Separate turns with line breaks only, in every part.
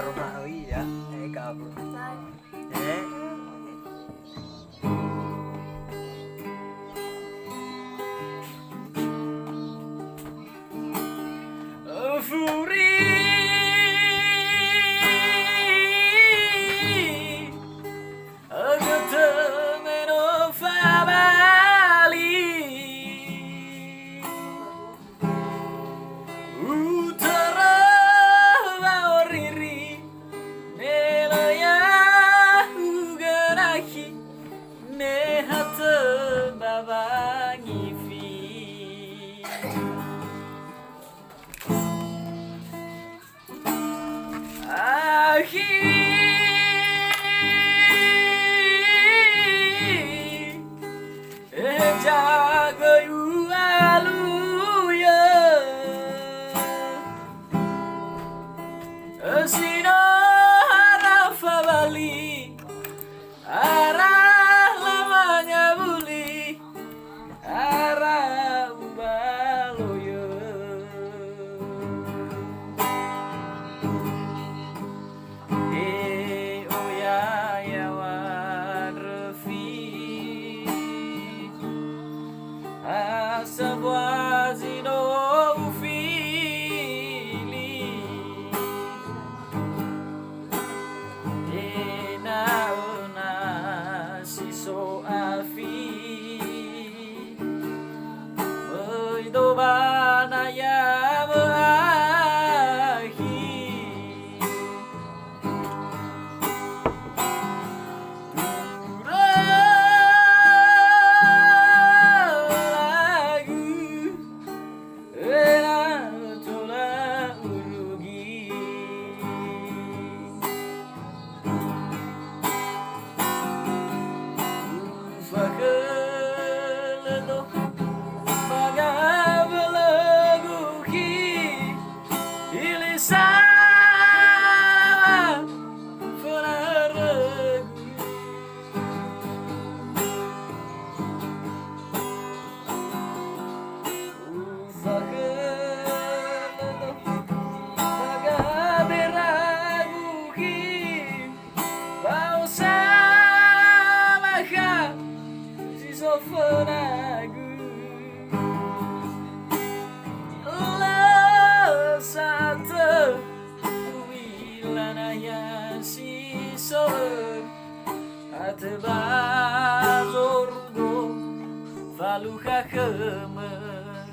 Romawi ya. Kabur. Eh. Furi Agatemeno Fabali Utara Baoriri Nelaya Ugarahi Nehata Babangifi Jaga yu aluya Sino harafa bali Arah lamanya buli Arah baloya Sabuazino ufili Enaona siso afi Oidobana yamahi Atebazorgo Faluha kemen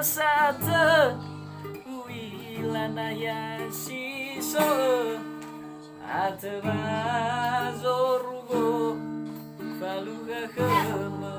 Sate Wilanaya siso Atebazorgo Faluha kemen